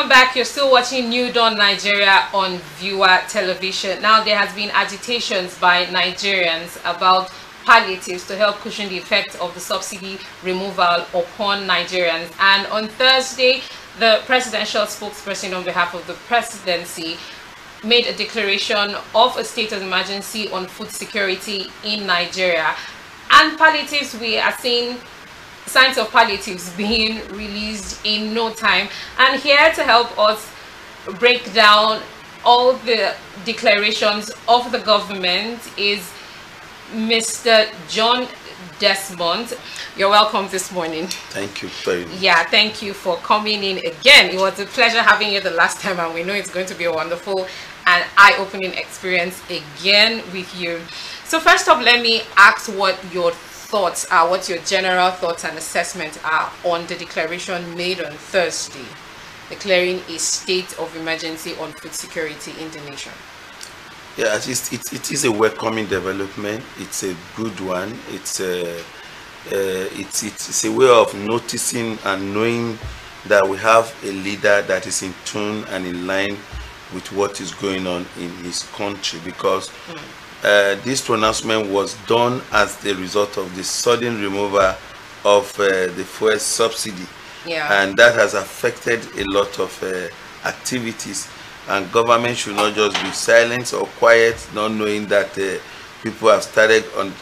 Welcome back. You're still watching New Dawn Nigeria on Viewer Television. Now, there has been agitations by Nigerians about palliatives to help cushion the effect of the subsidy removal upon Nigerians. And on Thursday, the presidential spokesperson on behalf of the presidency made a declaration of a state of emergency on food security in Nigeria. And palliatives, we are seeing signs of palliatives being released in no time. And here to help us break down all the declarations of the government is Mr. John Desmond. You're welcome this morning. Thank you very much. Yeah, thank you for coming in again. It was a pleasure having you the last time, and we know it's going to be a wonderful and eye-opening experience again with you. So first off, let me ask what your thoughts are, what your general thoughts and assessment are on the declaration made on Thursday, declaring a state of emergency on food security in the nation. Yeah, it is a welcoming development. It's a good one. It's a way of noticing and knowing that we have a leader that is in tune and in line with what is going on in his country, because this pronouncement was done as the result of the sudden removal of the fuel subsidy, and that has affected a lot of activities, and government should not just be silent or quiet, not knowing that people have started on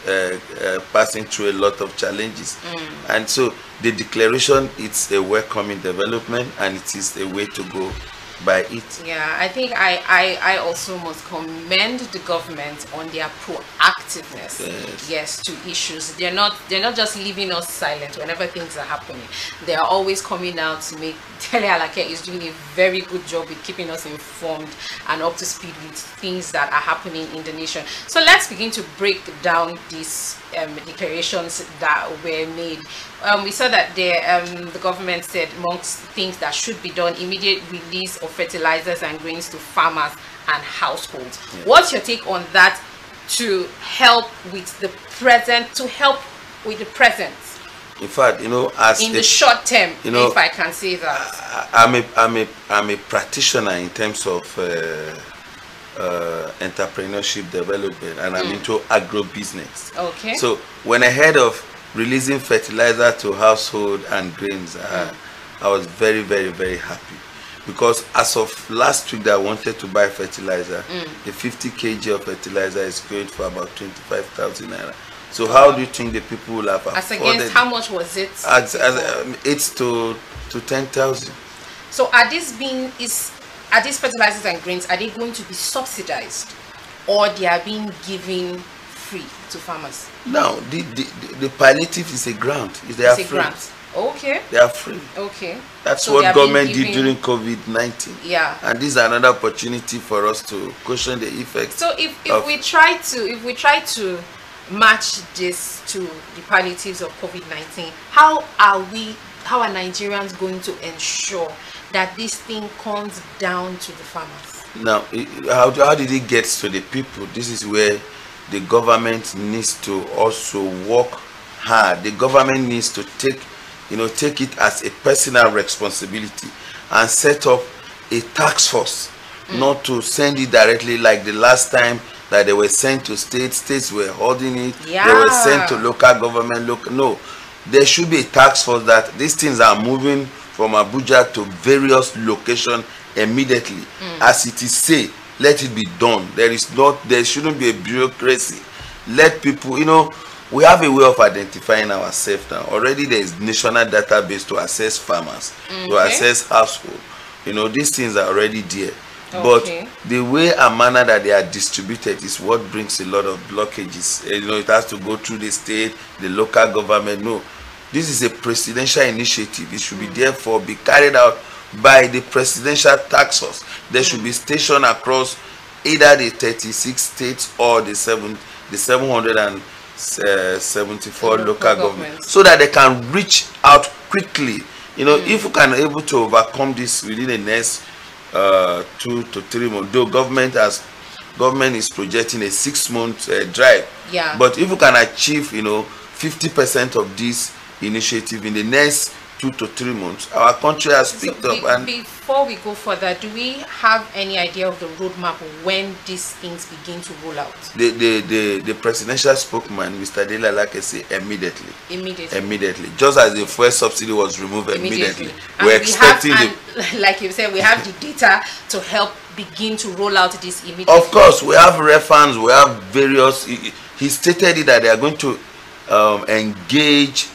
passing through a lot of challenges. And so the declaration, it's a welcoming development, and it is a way to go by it. Yeah, I think I also must commend the government on their proactiveness, yes, to issues. They're not just leaving us silent whenever things are happening. They are always coming out to make. Tele Alake is doing a very good job with keeping us informed and up to speed with things that are happening in the nation. So let's begin to break down these declarations that were made. We saw that the government said amongst things that should be done, immediate release of fertilizers and grains to farmers and households. What's your take on that to help with the present, In fact, you know, as in the short term, you know, if I can say that, I'm a practitioner in terms of entrepreneurship development, and I'm into agro business. Okay. So when I heard of releasing fertilizer to household and grains, I was very, very, very happy, because as of last week that I wanted to buy fertilizer, the 50 kg of fertilizer is going for about 25,000 naira. So how do you think the people will have as afforded? Against how much was it? As 8 to 10,000. So are these fertilizers and grains, are they going to be subsidized, or they are being given free to farmers? No, the palliative is a grant. They are free. Grant. Okay. They are free. Okay. That's so what government did during COVID-19. Yeah. And this is another opportunity for us to cushion the effects. So if we try to match this to the palliatives of COVID-19, how are Nigerians going to ensure that this thing comes down to the farmers? Now, how did it get to the people? This is where the government needs to also work hard. The government needs to take it as a personal responsibility and set up a task force, not to send it directly like the last time that they were sent to states were holding it. They were sent to local government. No, there should be a task force that these things are moving from Abuja to various locations immediately. As it is said, let it be done. There shouldn't be a bureaucracy. Let people, we have a way of identifying ourselves now. Already there is national database to assess farmers, to assess households. These things are already there. But the way and manner that they are distributed is what brings a lot of blockages. It has to go through the state, the local government. No, this is a presidential initiative. It should be therefore be carried out by the presidential task force. There should be stationed across either the 36 states or the 774 local governments, so that they can reach out quickly. If we can able to overcome this within the next 2 to 3 months, though government is projecting a 6-month drive. But if we can achieve 50% of this initiative in the next 2 to 3 months, our country has picked up. And before we go further, do we have any idea of the roadmap when these things begin to roll out? The presidential spokesman, Mr. Dele Alake, said immediately. Immediately. Just as the fuel subsidy was removed immediately. And We're expecting like you said, we have the data to help begin to roll out this immediately. Of course, we have refunds, we have various. He stated it that they are going to engage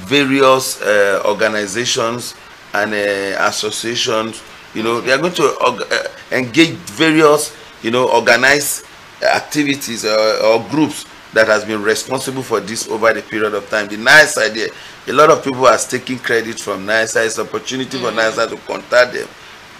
various organizations and associations. You know, they are going to engage various, organized activities or groups that has been responsible for this over the period of time. The nice idea, a lot of people are taking credit from NISA. It's an opportunity for NISA to contact them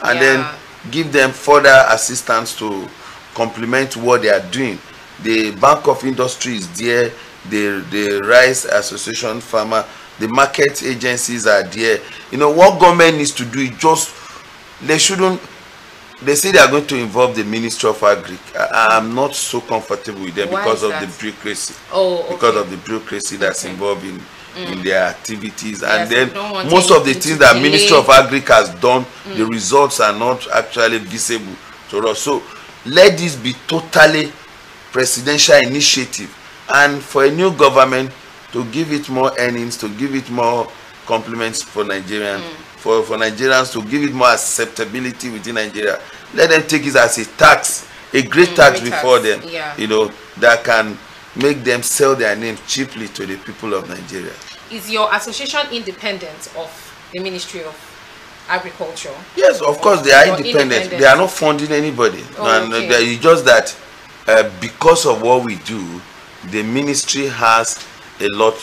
and then give them further assistance to complement what they are doing. The Bank of Industry is there, the Rice Association Farmer, the market agencies are there. What government needs to do is just, they say they are going to involve the Ministry of Agri. I'm not so comfortable with them because of the bureaucracy. Because of the bureaucracy that's involved in their activities. And then most of the things that Ministry of Agri has done, the results are not actually visible to us. So let this be totally presidential initiative, and for a new government to give it more earnings, to give it more compliments for Nigerians, for Nigerians to give it more acceptability within Nigeria. Let them take it as a tax, a great tax before them, that can make them sell their name cheaply to the people of Nigeria. Is your association independent of the Ministry of Agriculture? Yes, of course they are independent. They are not funding anybody. It's just that because of what we do, the ministry has a lot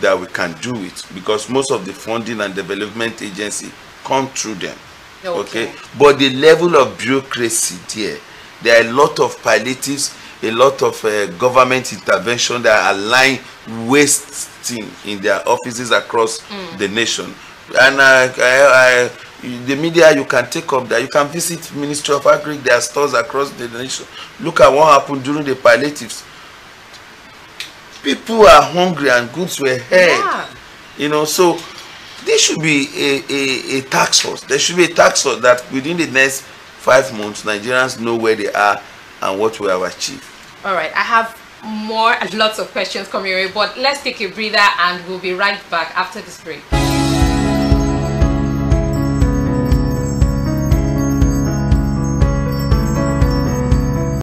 that we can do it, because most of the funding and development agency come through them. Okay. But the level of bureaucracy there are a lot of palliatives, a lot of government intervention that are lying wasting in their offices across the nation. And the media, you can take up that. You can visit Ministry of Agri, their stores across the nation. Look at what happened during the palliatives. People are hungry and goods were held. So there should be a task force. There should be a task force that within the next 5 months, Nigerians know where they are and what we have achieved. All right, I have lots of questions coming your way, but let's take a breather and we'll be right back after this break.